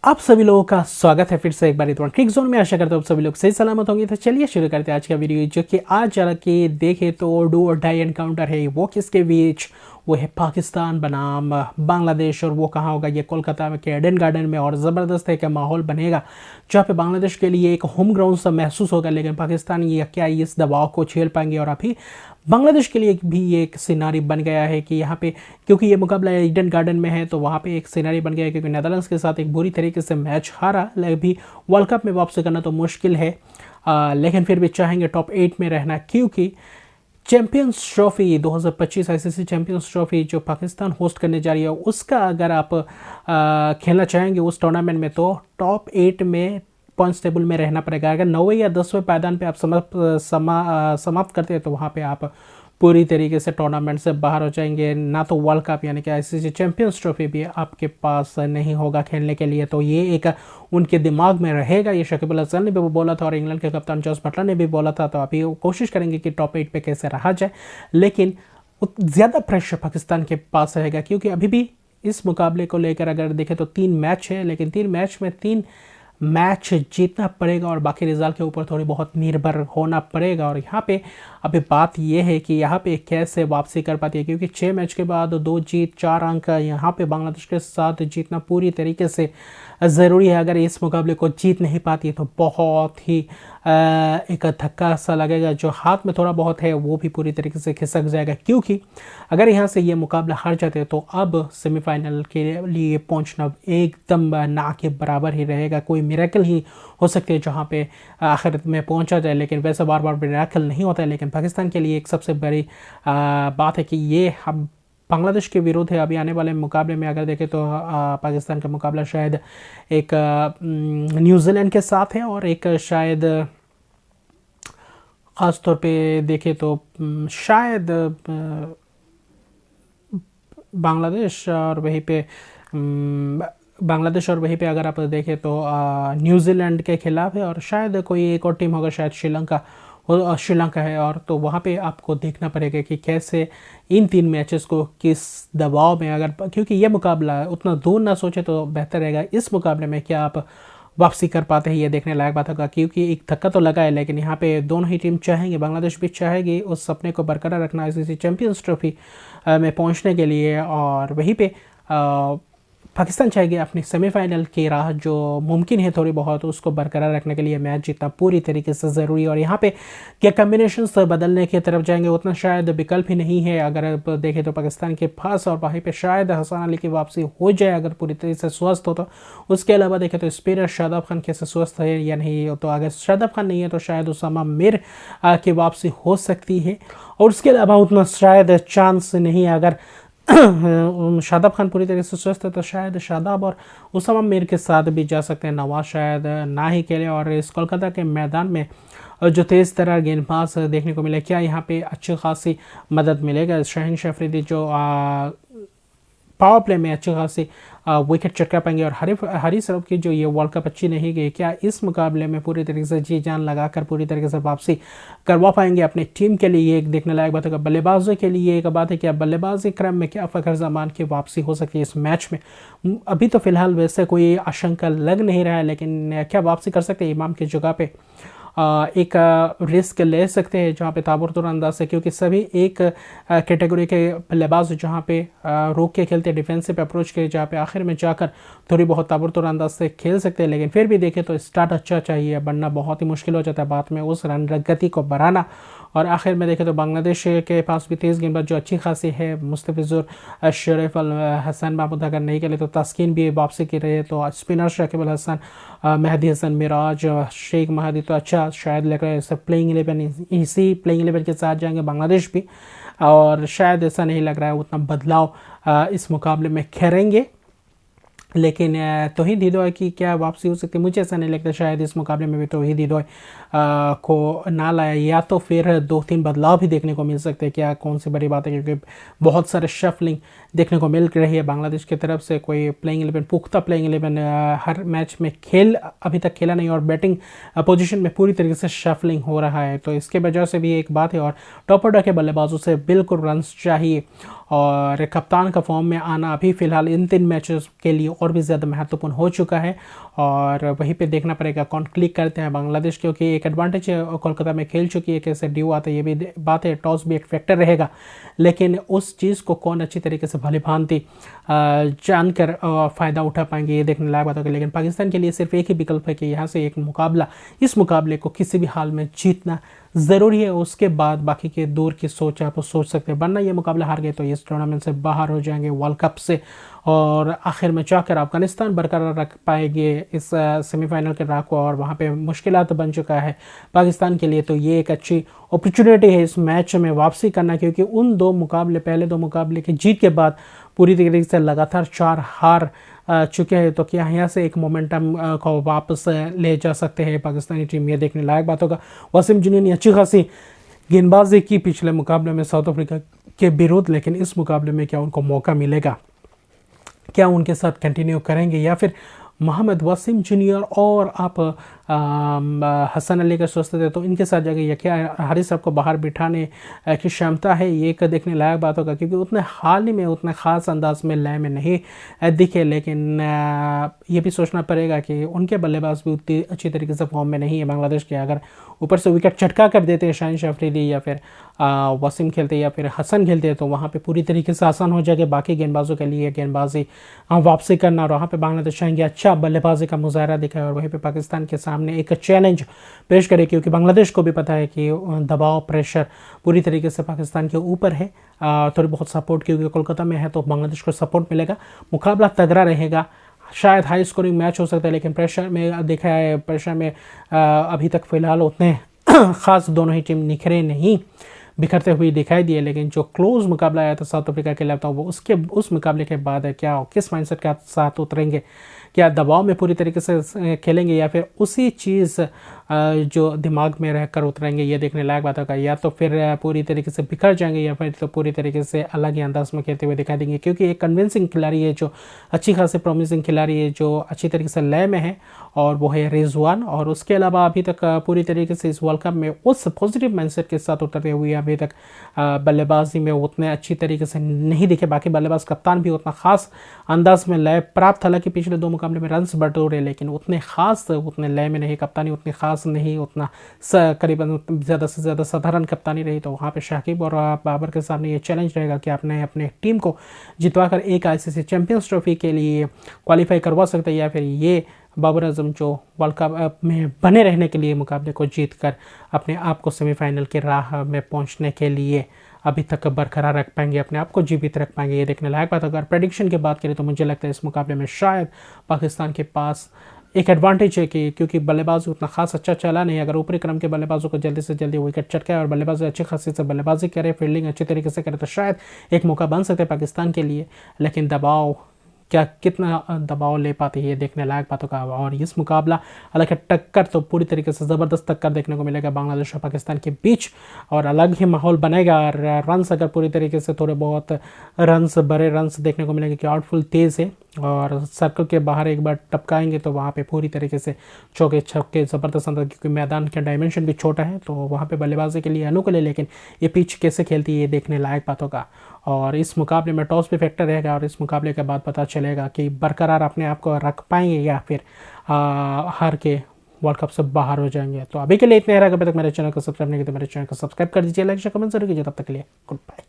आप सभी लोगों का स्वागत है फिर से एक बार इतना क्रिक जोन में। आशा करता हूँ आप सभी लोग सही सलामत होंगे। तो चलिए शुरू करते हैं आज का वीडियो, जो कि आज चल के देखे तो डू और डाई एनकाउंटर है। वो किसके बीच? वो है पाकिस्तान बनाम बांग्लादेश। और वो कहाँ होगा? ये कोलकाता में के एडन गार्डन में। और ज़बरदस्त है कि माहौल बनेगा जहाँ पे बांग्लादेश के लिए एक होम ग्राउंड सा महसूस होगा, लेकिन पाकिस्तान ये क्या इस दबाव को झेल पाएंगे? और अभी बांग्लादेश के लिए भी ये एक सिनारी बन गया है कि यहाँ पे, क्योंकि ये मुकाबला ईडन गार्डन में है, तो वहाँ पे एक सिनारी बन गया है क्योंकि नेदरलैंड्स के साथ एक बुरी तरीके से मैच हारा। अभी वर्ल्ड कप में वापसी करना तो मुश्किल है, लेकिन फिर भी चाहेंगे टॉप 8 में रहना, क्योंकि champions trophy 2025 ICC champions trophy जो पाकिस्तान होस्ट करने जा रही है, उसका अगर आप खेलना चाहेंगे उस टूर्नामेंट में, तो टॉप 8 में पॉइंट्स टेबल में रहना पड़ेगा। अगर 9वें या 10वें पायदान पे आप समाप्त करते हैं तो वहाँ पे आप पूरी तरीके से टूर्नामेंट से बाहर हो जाएंगे। ना तो वर्ल्ड कप यानी कि आईसीसी चैंपियंस ट्रॉफी भी आपके पास नहीं होगा खेलने के लिए। तो ये एक उनके दिमाग में रहेगा। ये शकीब अल हसन ने भी बोला था और इंग्लैंड के कप्तान जॉस बटलर ने भी बोला था। तो अभी कोशिश करेंगे कि टॉप 8 पे कैसे रहा जाए, लेकिन ज़्यादा प्रेशर पाकिस्तान के पास रहेगा, क्योंकि अभी भी इस मुकाबले को लेकर अगर देखें तो 3 मैच है, लेकिन 3 मैच में 3 मैच जीतना पड़ेगा और बाकी रिजल्ट के ऊपर थोड़ी बहुत निर्भर होना पड़ेगा। और यहाँ पे अभी बात यह है कि यहाँ पे कैसे वापसी कर पाती है, क्योंकि 6 मैच के बाद 2 जीत 4 अंक यहाँ पे बांग्लादेश के साथ जीतना पूरी तरीके से ज़रूरी है। अगर इस मुकाबले को जीत नहीं पाती तो बहुत ही एक धक्का सा लगेगा। जो हाथ में थोड़ा बहुत है वो भी पूरी तरीके से खिसक जाएगा, क्योंकि अगर यहाँ से ये मुकाबला हार जाते तो अब सेमीफाइनल के लिए पहुँचना एकदम ना के बराबर ही रहेगा। कोई मिरेकल ही हो सकती है जहाँ पे आखिर में पहुँचा जाए, लेकिन वैसे बार बार मिरेकल नहीं होता है। लेकिन पाकिस्तान के लिए एक सबसे बड़ी बात है कि ये हम बांग्लादेश के विरुद्ध है। अभी आने वाले मुकाबले में अगर देखें तो पाकिस्तान का मुकाबला शायद एक न्यूजीलैंड के साथ है, और एक शायद ख़ास तौर पे देखें तो शायद बांग्लादेश और वहीं पे अगर आप देखें तो न्यूजीलैंड के खिलाफ है, और शायद कोई एक और टीम होगा, शायद श्रीलंका है। और तो वहाँ पे आपको देखना पड़ेगा कि कैसे इन 3 मैचेस को किस दबाव में, अगर क्योंकि ये मुकाबला उतना दूर ना सोचे तो बेहतर रहेगा। इस मुकाबले में क्या आप वापसी कर पाते हैं, ये देखने लायक बात होगा, क्योंकि एक धक्का तो लगा है, लेकिन यहाँ पे दोनों ही टीम चाहेंगे, बांग्लादेश भी चाहेगी उस सपने को बरकरार रखना आईसीसी चैंपियंस ट्रॉफी में पहुँचने के लिए, और वहीं पे पाकिस्तान चाहेगी अपनी सेमीफाइनल की राह जो मुमकिन है थोड़ी बहुत उसको बरकरार रखने के लिए मैच जीतना पूरी तरीके से ज़रूरी है। और यहाँ पे क्या कम्बिनेशंस बदलने की तरफ जाएंगे उतना शायद विकल्प ही नहीं है अगर आप देखें तो पाकिस्तान के पास। और वहीं पे शायद हसन अली की वापसी हो जाए अगर पूरी तरीके से स्वस्थ हो तो। उसके अलावा देखें तो स्पिनर शादाब खान कैसे स्वस्थ है या नहीं, तो अगर शादाब खान नहीं है तो शायद उसामा मीर की वापसी हो सकती है। और उसके अलावा उतना शायद चांस नहीं है। अगर शादाब खान पूरी तरीके से स्वस्थ है तो शायद शादाब और उसामा मीर के साथ भी जा सकते हैं। नवाज शायद ना ही खेले। और इस कोलकाता के मैदान में जो तेज़ तर्रार गेंदबाज देखने को मिले, क्या यहाँ पे अच्छी खासी मदद मिलेगा? शाहीन अफरीदी जो पावर प्ले में अच्छी खासी विकेट चटका पाएंगे, और हरी सरफ की जो ये वर्ल्ड कप अच्छी नहीं गई, क्या इस मुकाबले में पूरी तरीके से जी जान लगाकर पूरी तरीके से वापसी करवा पाएंगे अपने टीम के लिए? एक देखने लायक बात होगा। बल्लेबाजों के लिए एक बात है कि बल्लेबाजी क्रम में क्या फ़खर जमान की वापसी हो सकती है इस मैच में? अभी तो फिलहाल वैसे कोई आशंका लग नहीं रहा है, लेकिन क्या वापसी कर सकते हैं इमाम की जगह पे? एक रिस्क ले सकते हैं जहाँ पे ताबड़तोड़ अंदाज से, क्योंकि सभी एक कैटेगरी के बल्लेबाज जहाँ पे रोक के खेलते हैं, डिफेंसिव अप्रोच के, जहाँ पे आखिर में जाकर थोड़ी बहुत ताबड़तोड़ अंदाज से खेल सकते हैं। लेकिन फिर भी देखें तो स्टार्ट अच्छा चाहिए, बनना बहुत ही मुश्किल हो जाता है बाद में उस रन गति को बढ़ाना। और आखिर में देखें तो बांग्लादेश के पास भी तेज़ गेंदबाज जो अच्छी खासी है, मुस्तफिजुर शरीफ अल हसन महमूद अगर नहीं खेले तो तस्कीन भी वापसी की रही है। तो स्पिनर शकीब अल हसन, मेहदी हसन मिराज, शेख महदी तो अच्छा शायद लग रहा है। सब प्लेइंग 11 इसी प्लेइंग 11 के साथ जाएंगे बांग्लादेश भी, और शायद ऐसा नहीं लग रहा है उतना बदलाव इस मुकाबले में करेंगे। लेकिन तौहीद हिदोय की क्या वापसी हो सकती है? मुझे ऐसा नहीं लगता। शायद इस मुकाबले में भी तौहीद हिदोय को ना लाया, या तो फिर 2-3 बदलाव भी देखने को मिल सकते हैं। क्या कौन सी बड़ी बात है, क्योंकि बहुत सारे शफलिंग देखने को मिल रही है बांग्लादेश की तरफ से। कोई प्लेइंग 11 पुख्ता प्लेइंग 11 हर मैच में अभी तक खेला नहीं, और बैटिंग पोजीशन में पूरी तरीके से शफलिंग हो रहा है, तो इसके वजह से भी एक बात है। और टॉप ऑर्डर के बल्लेबाजों से बिल्कुल रन चाहिए, और कप्तान का फॉर्म में आना अभी फ़िलहाल इन 3 मैचेस के लिए और भी ज़्यादा महत्वपूर्ण हो चुका है। और वहीं पे देखना पड़ेगा कौन क्लिक करते हैं बांग्लादेश, क्योंकि एक एडवांटेज है, कोलकाता में खेल चुकी है, कैसे ड्यू आता है ये भी बात है, टॉस भी एक फैक्टर रहेगा, लेकिन उस चीज़ को कौन अच्छी तरीके से भली भांति जानकर फ़ायदा उठा पाएंगे ये देखने लायक बात होगी। लेकिन पाकिस्तान के लिए सिर्फ एक ही विकल्प है कि यहाँ से एक मुकाबला, इस मुकाबले को किसी भी हाल में जीतना ज़रूरी है, उसके बाद बाकी के दूर की सोच आप सोच सकते हैं, वरना ये मुकाबला हार गए तो इस टूर्नामेंट से बाहर हो जाएंगे, वर्ल्ड कप से, और आखिर में जाकर अफगानिस्तान बरकरार रख पाएंगे इस सेमीफाइनल के राह को, और वहाँ पे मुश्किलात बन चुका है पाकिस्तान के लिए। तो ये एक अच्छी अपॉर्चुनिटी है इस मैच में वापसी करना, क्योंकि उन 2 मुकाबले, पहले 2 मुकाबले की जीत के बाद पूरी तरीके से लगातार 4 हार चुके हैं, तो क्या यहाँ से एक मोमेंटम को वापस ले जा सकते हैं पाकिस्तानी टीम, ये देखने लायक बात होगा। वसीम जुनीन ने अच्छी खासी गेंदबाजी की पिछले मुकाबले में साउथ अफ्रीका के विरुद्ध, लेकिन इस मुकाबले में क्या उनको मौका मिलेगा, क्या उनके साथ कंटिन्यू करेंगे, या फिर मोहम्मद वसीम जूनियर और आप हसन अली का स्वस्थ थे तो इनके साथ जाके या क्या हारिस साहब को बाहर बिठाने की क्षमता है, ये एक देखने लायक बात होगा, क्योंकि उतने हाल ही में उतने ख़ास अंदाज में लय में नहीं दिखे। लेकिन ये भी सोचना पड़ेगा कि उनके बल्लेबाज भी उतनी अच्छी तरीके से फॉर्म में नहीं है बांग्लादेश के। अगर ऊपर से विकेट चटका कर देते हैं शाहीन अफरीदी या फिर वसीम खेलते या फिर हसन खेलते हैं, तो वहाँ पे पूरी तरीके से आसान हो जाएगा बाकी गेंदबाजों के लिए गेंदबाजी वापसी करना, और वहाँ पे बांग्लादेश चाहेंगे अच्छा बल्लेबाजी का मुजाहरा दिखाए और वहीं पे पाकिस्तान के सामने एक चैलेंज पेश करे, क्योंकि बांग्लादेश को भी पता है कि दबाव प्रेशर पूरी तरीके से पाकिस्तान के ऊपर है। थोड़ी बहुत सपोर्ट क्योंकि कोलकाता में है तो बांग्लादेश को सपोर्ट मिलेगा, मुकाबला तगड़ा रहेगा, शायद हाई स्कोरिंग मैच हो सकता है, लेकिन प्रेशर में देखा है, प्रेशर में अभी तक फ़िलहाल उतने ख़ास दोनों ही टीम निखरे नहीं, बिखरते हुए दिखाई दिए। लेकिन जो क्लोज मुकाबला आया था साउथ अफ्रीका के खिलाफ, वो उस मुकाबले के बाद है क्या किस माइंडसेट के साथ उतरेंगे, क्या दबाव में पूरी तरीके से खेलेंगे या फिर उसी चीज़ जो दिमाग में रहकर उतरेंगे, ये देखने लायक बात होगा। या तो फिर पूरी तरीके से बिखर जाएंगे या फिर तो पूरी तरीके से अलग ही अंदाज में खेलते हुए दिखाई देंगे, क्योंकि एक कन्विंसिंग खिलाड़ी है, जो अच्छी खासी प्रॉमिसिंग खिलाड़ी है, जो अच्छी तरीके से लय में है, और वो है रिजवान। और उसके अलावा अभी तक पूरी तरीके से इस वर्ल्ड कप में उस पॉजिटिव माइंडसेट के साथ उतरते हुए अभी तक बल्लेबाजी में उतने अच्छी तरीके से नहीं दिखे। बाकी बल्लेबाज कप्तान भी उतना खास अंदाज में लय प्राप्त, हालांकि पिछले 2 मुकाबले में रन्स बटोरे, लेकिन उतने खास उतने लय में नहीं, कप्तानी उतनी खास नहीं, उतना करीबन ज़्यादा से ज़्यादा साधारण कप्तानी रही। तो वहाँ पे शाकिब और बाबर के सामने ये चैलेंज रहेगा कि आपने अपने टीम को जितवाकर एक आईसीसी चैंपियंस ट्रॉफी के लिए क्वालिफाई करवा सकते हैं, या फिर ये बाबर आजम जो वर्ल्ड कप में बने रहने के लिए मुकाबले को जीतकर अपने आप को सेमीफाइनल के राह में पहुंचने के लिए अभी तक बरकरार रख पाएंगे, अपने आप को जीवित रख पाएंगे, ये देखने लायक बात। अगर प्रेडिक्शन की बात करें तो मुझे लगता है इस मुकाबले में शायद पाकिस्तान के पास एक एडवांटेज है कि क्योंकि बल्लेबाज उतना खास अच्छा चला नहीं, अगर ऊपरी क्रम के बल्लेबाजों को जल्दी से जल्दी विकेट चटकाए और बल्लेबाज अच्छी खासी से बल्लेबाजी करे, फील्डिंग अच्छी तरीके से करे, तो शायद एक मौका बन सकता है पाकिस्तान के लिए। लेकिन दबाव क्या कितना दबाव ले पाते हैं ये देखने लायक बातों का। और इस मुकाबला हालांकि टक्कर तो पूरी तरीके से ज़बरदस्त टक्कर देखने को मिलेगा बांग्लादेश और पाकिस्तान के बीच, और अलग ही माहौल बनेगा। और रन्स अगर पूरी तरीके से थोड़े बहुत रन्स बड़े रन्स देखने को मिलेंगे कि आउटफुल तेज़ है और सर्कल के बाहर एक बार टपकाएंगे तो वहाँ पे पूरी तरीके से चौके छक्के ज़बरदस्त अंदर, क्योंकि मैदान का डायमेंशन भी छोटा है तो वहाँ पे बल्लेबाजी के लिए अनुकूल है। लेकिन ये पिच कैसे खेलती है ये देखने लायक बात होगा। और इस मुकाबले में टॉस भी फैक्टर रहेगा, और इस मुकाबले के बाद पता चलेगा कि बरकरार अपने आप को रख पाएंगे या फिर हार के वर्ल्ड कप से बाहर हो जाएंगे। तो अभी के लिए इतने, अगर अभी तक मेरे चैनल को सब्सक्राइब नहीं किया तो मेरे चैनल को सब्सक्राइब कर दीजिए, लाइक शेयर कमेंट जरूर कीजिए। तब तक के लिए गुड बाय।